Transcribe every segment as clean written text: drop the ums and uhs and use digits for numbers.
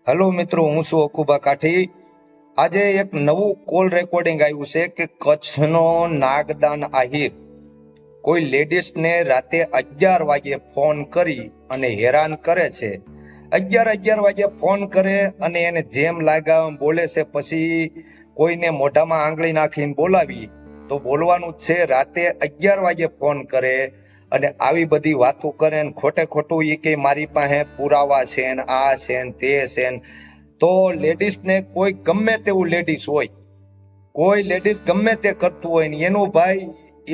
Hello મિત્રો, હું છું અકુબા કાઠી. આજે એક નવું કોલ રેકોર્ડિંગ આવ્યું છે કે કચ્છનો નાગદાન આહિર કોઈ લેડીઝને રાતે 11 વાગે ફોન કરી અને હેરાન કરે છે. 11 વાગે ફોન કરે અને એને જેમ લાગ્યા બોલે છે. પછી કોઈને મોઢામાં આંગળી નાખીને બોલાવી તો બોલવાનું જ છે. રાતે 11 વાગે ફોન કરે અને આવી બધી વાતો કરે ને ખોટે ખોટું એ કે મારી પાસે પુરાવા છે ને આ છે ને તે છે ને. તો લેડીઝને કોઈ ગમે તેવું લેડીઝ હોય, કોઈ લેડીઝ ગમે તે કરતું હોય ને એનું ભાઈ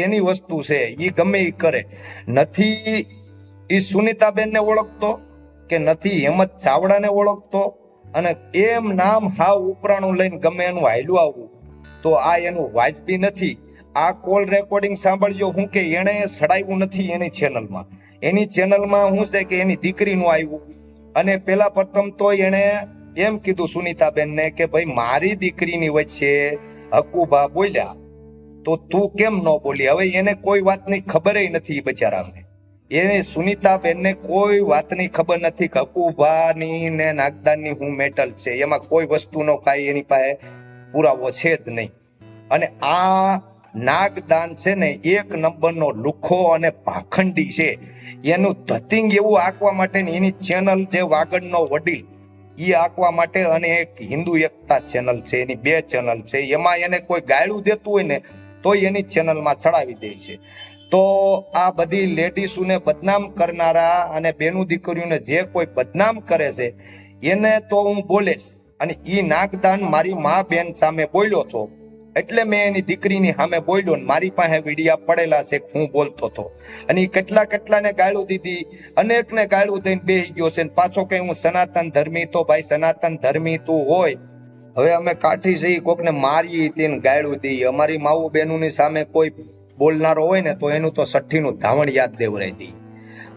એની વસ્તુ છે, એ ગમે એ કરે. નથી એ સુનીતાબેનને ઓળખતો કે નથી હેમંત ચાવડાને ઓળખતો, અને એમ નામ હાવ ઉપરાણું લઈને ગમે એનું હાયલું આવવું, તો આ એનું વાજબી નથી. આ કોલ રેકોર્ડિંગ સાંભળજો. હું કે એણે સડાવ્યું નથી એની ચેનલમાં. એની ચેનલમાં શું છે કે એની દીકરીનું આવ્યું. અને પેલા પ્રથમ તો એણે એમ કીધું સુનીતાબેનને કે ભાઈ મારી દીકરીની વચ્ચે હકુબા બોલ્યા તો તું કેમ ન બોલી. હવે એને કોઈ વાતની ખબર નથી બચારાને. એને સુનીતાબેનને કોઈ વાતની ખબર નથી કે હકુબાની ને નાગદાનની હું મેટલ છે, એમાં કોઈ વસ્તુનો કાંઈ એની પાસે પુરાવો છે જ નહીં. અને આ નાગદાન છે ને એક નંબરનો લુખો અને ભાખંડી છે. એનું ધતિંગ એવું આંકવા માટે એની ચેનલ જે વાગડનો વડીલ એ આંકવા માટે, અને એક હિન્દુ એકતા ચેનલ છે, એની 2 ચેનલ છે. એમાં એને કોઈ ગાળું દેતું હોય ને તો એની ચેનલમાં ચડાવી દે છે. તો આ બધી લેડીઝોને બદનામ કરનારા અને બેનું દીકરીઓને જે કોઈ બદનામ કરે છે એને તો હું બોલેશ. અને ઈ નાગદાન મારી મા બેન સામે બોલ્યો હતો એટલે મેં એની દીકરીની સામે બોલ્યો ને મારી પાસે વિડિયા પડેલા છે હું બોલતો હતો. અને કેટલાને ગાળું દીધી, અનેકને ગાળું દઈને બેહી ગયો છે. પાછો કે હું સનાતન ધર્મી, તો ભાઈ સનાતન ધર્મી તું હોય. હવે અમે કાઠી છે કોકને મારી તેને ગાળું દઈએ. અમારી માવું બહેનોની સામે કોઈ બોલનારો હોય ને તો એનું તો 60નું ધાવણ યાદ દેવરાઈ દઈએ.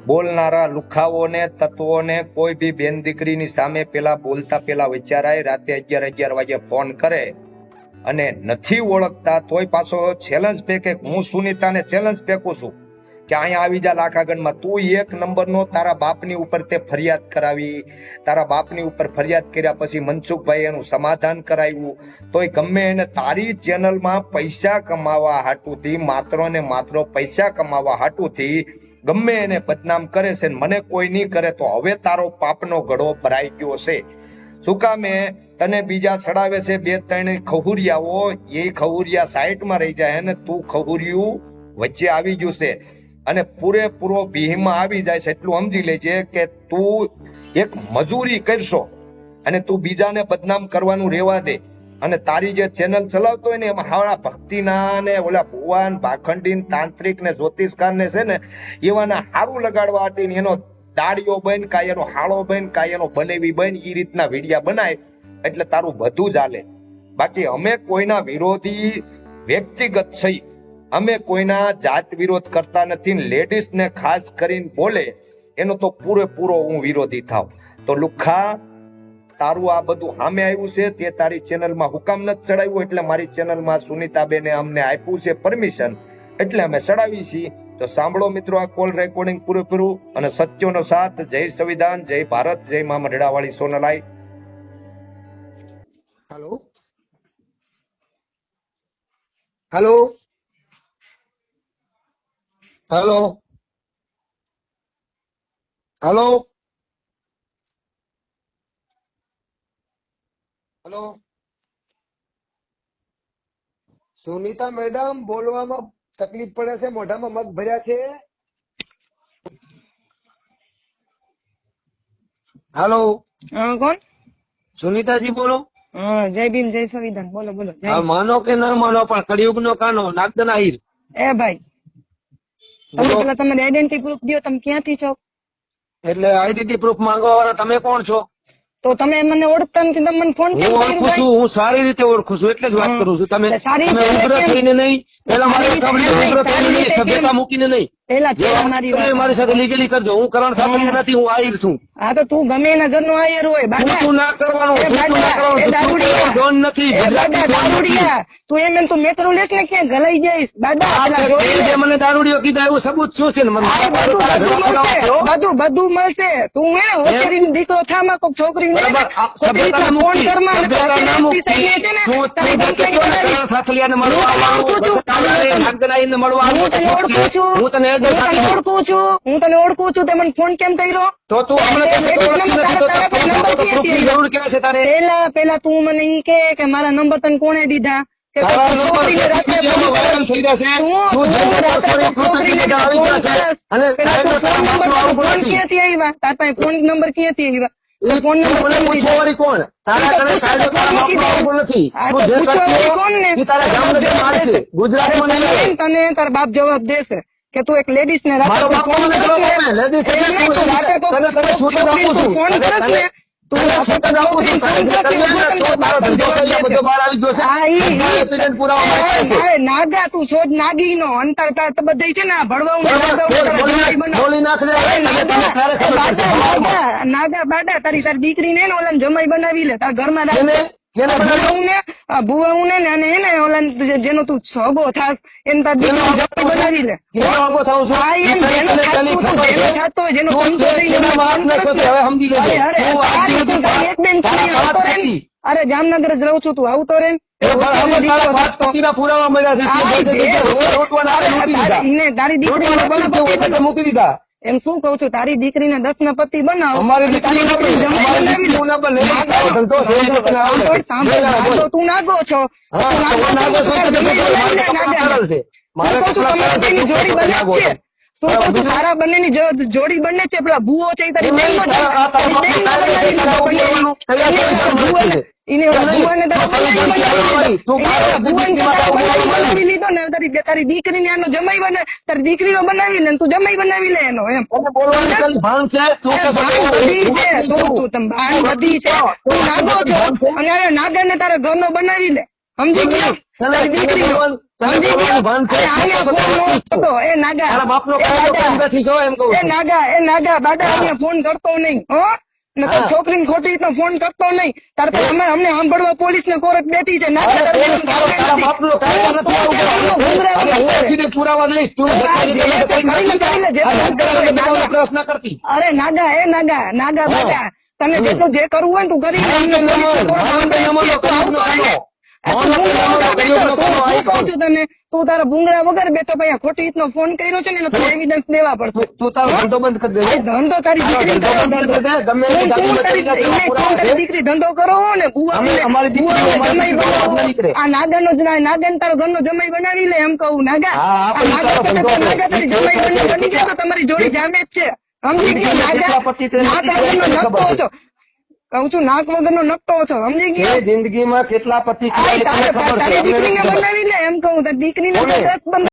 બોલનારા લુખાઓને તત્વોને કોઈ બી બેન દીકરીની સામે પેલા બોલતા પેલા વિચારાય. રાતે 11 વાગે ફોન કરે અને નથી ઓળખતા તોય પાછો ચેલેન્જ ફેંકે. હું સુનીતાને ચેલેન્જ ફેંકું છું કે અહીંયા આવી જા લાખાગઢમાં. તું 1 નંબરનો તારા બાપની ઉપર તે ફરિયાદ કરાવી, તારા બાપની ઉપર ફરિયાદ કર્યા પછી મનસુખભાઈ એનું સમાધાન કરાવ્યું, તોય ગમે એને તારી ચેનલમાં પૈસા કમાવા હાટુથી, માત્ર ને માત્ર પૈસા કમાવા હાટુથી ગમે એને બદનામ કરે છે. મને કોઈ નહીં કરે તો હવે તારો પાપનો ઘડો ભરાઈ ગયો છે. શું કામે તને બીજા ચડાવે છે 2-3 ખહુરિયાઓ, એ ખહુરિયા સાઈડમાં રહી જાય ને તું ખહુરિયું વચ્ચે આવી ગયું છે અને પૂરેપૂરો ભીમાં આવી જાય છે. એટલું સમજી લેજે કે તું એક મજૂરી કરશો અને તું બીજાને બદનામ કરવાનું રહેવા દે. અને તારી જે ચેનલ ચલાવતો હોય ને એમાં હારા ભક્તિના ને ઓલા ભુવાન ભાખંડી તાંત્રિક ને જ્યોતિષકાર ને છે ને એવાના હારું લગાડવા હાટી એનો દાડીઓ બન કાંઈ એનો હાળો બન કાંઈ એનો બનેવી બન એ રીતના વિડીયા બનાય એટલે તારું બધું ચાલે. બાકી અમે કોઈના વિરોધી વ્યક્તિગત છે, અમે કોઈના જાત વિરોધ કરતા નથી. લેડીઝને ખાસ કરીને બોલે એનો તો પૂરેપૂરો હું વિરોધી થાવ. તો લુખા તારું આ બધું સામે આવ્યું છે તે તારી ચેનલમાં હુકામ નથી ચડાવ્યું, એટલે મારી ચેનલમાં સુનીતાબેને અમને આપ્યું છે પરમિશન એટલે અમે ચડાવી છીએ. તો સાંભળો મિત્રો આ કોલ રેકોર્ડિંગ પૂરેપૂરું. અને સત્યોનો સાથ. જય સંવિધાન, જય ભારત, જય મા મઢડાવાળી Sonlai. Hello hello hello hello hello Sunita madam, બોલવામાં તકલીફ પડે છે, મોઢામાં મગ ભર્યા છે. હેલો કોણ? સુનીતાજી બોલો. જય ભીમ, જય સંવિધાન. બોલો બોલો. હા, માનો કે ના માનો પણ કળિયુગ નો કાનો નાગદાન આહિર. એ ભાઈ, તમે પેલા તમારી આઈડેન્ટિટી પ્રૂફ દો. તમે ક્યાંથી છો? એટલે આઈડેન્ટિટી પ્રૂફ માંગવા વાળા તમે કોણ છો? તો તમે મને ઓળખતા નથી, તમે મને ફોન કેમ હું કર્યો ઓળખું ભાઈ? છું, હું સારી રીતે ઓળખું છું એટલે જ વાત કરું છું. તમે સારી તમે રીતે ઉગ્ર કેમ? થઈને નહીં, પેલા મારે સારી રીતે સાંભળ્યું, કેમ? ઉગ્ર થઈને સારી નહીં, રીતે સભ્યતા કેમ? મૂકીને નહીં. પેલા જો પેલા મારી તમે વાત મારી સાથે લીગલી કરજો. હું કરણ સાપરિયા નથી, હું આહિર છું. હા તો તું ગમે એના ઘરનો આયર હોય બાબા તું ના કરવાનું, એ તું ના બાબા, કરવાનું. એ તું દારૂડિયા. ડોન નથી, એ ગુજરાતી બાબા, ડોન નથી. દારૂડિયા. તું એમ તું મેટ્રો લેસ ને ક્યાં ગલાઈ જઈશ બાબા આ પેલા તે જોઈ લે. જે મને દારૂડિયો કીધા એવું સબૂત શું છે ને? મને આ બધું તારા બધું ઘરે મળશે બોલાવો છો? બધું મળશે તું હે ને હોશિયારીનો દીકરો થામાં કોક છોકરી ને બરાબર. આ સભ્યતાના ફોન મુક્તિ, કરમાં અને સભ્યતાના તારી મુક્તિ. છે ને તું તારી તું કંપની કેતો ને બનાવી. કરણ સાથલિયાને મળવા હું તને આવવાનું, ઓળખું છું. બધાને નાગદલાઈને મળવા હું તને ઓળખું છું હું તને એડ્રેસ આપી દઉં. હું તને ઓળખું છું તે મને ફોન કેમ કર્યો તો તું અમને કહેશે કે ઓળખતી નથી તો તારા પાસે નંબર ક્યાંથી proof ની આવ્યો? જરૂર કેવા છે તારે? પેલા તું મને ઈ કે મારા નંબર તને કોણે દીધા કે તારા કોઈ નંબર છોકરીને રાત્રે ફોન વાયરલ થઈ રહ્યા છે. તું જેને રાત્રે છોકરી છોકરીને કૃતિ આવી ફોન ગયા છે. કરસ. અને પેલા તું તારા ફોન નંબર બાપનું ફોન આવું નથી. ક્યાંથી આવ્યા તારા પાસે ફોન નંબર ક્યાંથી આવ્યા એ ફોન તું નંબર મને કેમ પૂછો દીધા? વળી કોણ? તારા તું તો ઘરે કાયદો તારા મૂકી બાપનો દે. આવું નથી. હા, તું તો જે પૂછો કરતી વળી હો, કોણ ને? એ તારા ગામડે મારશે. ગુજરાતમાં નહીં. તને તારા બાપ જવાબ દેશે કે તું એક લેડીઝ ને મારો બાપ ફોન મને કરસ જવાબ ને, આપે. લેડીઝ એટલે એમ નહીં, તું તું રાતે કોક તને છૂટ જ આપું છું. ફોન કરસ ને તું તને રાતે છૂટ જ આપું છું. ફોન કરસ ને, તને હું તને તો તારો ધંધો જવાબ કરી દેશે. બધો બહાર આવી ગયો છે. હા, બધા એક્સિડન્ટ પુરાવા માંગે છે. અરે નાગા તું છો જ નાગીનો અંતર તાર તો બધે છે ને આ ભળવાવું ને બરાબર. નાગાવું બોલી તારા નાખ, જમાઈ બોલી નાખ રે. અરે નાગા, તારે એ ખબર પડશે. નાગા બાડા તારી દીકરીને ને ઓલા જમાઈ બનાવી લે તાર ઘરમાં કેને? કેને બનાવી? ભુવાઉં ને અને એને ઓલા જેનો તું છોગો થાસ એને તાર દીકરી જમાઈ બનાવી લે કેનો આગો થાઉં છું? હા, એમ જેનો તને થાતું ખાલી તું, ખબર જેનો છે? થાતો હોય, જેનો તું ધંધો લઈને તેના વાત ફોન ન કરસ કરતો, ને. હવે સમજી લેજે. અરે, હું આ તારી તું તારી એક બેન તારા છોડી આવતો વાત રે ને. નથી. અરે જામનગર જ રહું છું તું આવતો રે ને. એ બરાબર તારા પાંચ પતિના પુરાવા મળ્યા છે. આ તું જે રોટવાના હાથે મૂકી દીધા. તારી દીકરી રોટવાના બંધ થયું એટલે મૂકી દીધા. એમ શું કઉ છું તારી દીકરીને 10 ના પતિ બનાવો અમારી દીકરી તારી નથી. જમાઈ અમારી બનાવી દીકરી ના બને. નાગો. ધંધો છે, એ તને આવડે. સાંભળ, બોલ. નાગો, તું નાગો છો હા, તું તો નાગો છો તો જમાઈ મારે બનાવી લે, કપડાં નાગા. સરળ છે. મારે શું કહું છું, કપડાં તમારી સરળ છે. બેની જોડી તું બને નાગો જ છે. છો. શું કહું છું, બીજું? તારા બંનેની જોડી બને છે પેલા ભૂવો છે એ તારી એમ નહીં, બેનનો છે. આ તારા તારી બેનનો બાપને બનાવી તારા લીધો બાપને બંને. તૈયાર કરી એને ભૂવાને તારા બનાવી તું લીધો. તારી એને દીકરી ભૂવાને તું તારા તારા બનાવી લીધો ને તારી દીકરીને આનો જમાઈ બને તારી દીકરીનો બનાવી લે ને તું જમાઈ બનાવી લે એનો એમ તને બોલવાની ખાલી ભાન છે. તું અરે કે ભાન બધી છે તું તમ ભાન બધી છે તું નાગો છો અને અરે નાગરને તારા ઘરનો બનાવી લે સમજી ગયો તારી દીકરીનો સમજી ગયો અરે આને ફોન નો કરતો એ નાગા તારા બાપનો એ કાયદો નાગા, કરીને બેઠી છો એમ કહું એ છું. નાગા બાડા આને ફોન કરતો નહીં હો ને તો હા. છોકરીને ખોટી રીતનો ફોન કરતો નહીં તાર પર અમને સાંભળવા પોલીસ ને કોર્ટ બેઠી છે નાગા અરે તારે તારા બાપનો કાયદો નથી આવતો. અને હું સીધે પુરાવા દઈશ. તું પ્રશ્ન કરતી. અરે નાગા બાડા તને જેટલું જે કરવું હોય ને તું કરી લે. કહું છું તને તું તારા ભૂંગળા વગર બેઠો ભાઈ ખોટી રીતનો ફોન કર્યો છે ને એનો તારે એવિડન્સ દેવા પડશે તું તારો ધંધો બંધ કરી દે. આ ધંધો તારી દીકરી ધંધો બંધ કરી દે. ગમે તે જાતિમાં કરી દે. તારી દીકરી ધંધો કરો ને અમે અમારી દીકરી અમારી દીકરી બહાર ન નીકળે. આ નાગર તારો ઘરનો જમાઈ બનાવી લે એમ કહું નાગા હા, આ આપણે નાગા તારો ધંધો સાથે નાગા તારી જમાઈ બની જાય તો તમારી જોડી જામે જ છે સમજી ગયો નાગા કેટલા પતિ તેને નાક નથી વગરનો ખબર નકટો છે. છો કહું છું નાક વગરનો નકટો છો સમજી ગયો એ જિંદગીમાં કેટલા પતિ આ તને ખબર છે. તારી અમને દીકરીને નથી ખબર. બનાવી લે એમ કહું તારી દીકરીને કોને? તો 10 બંધ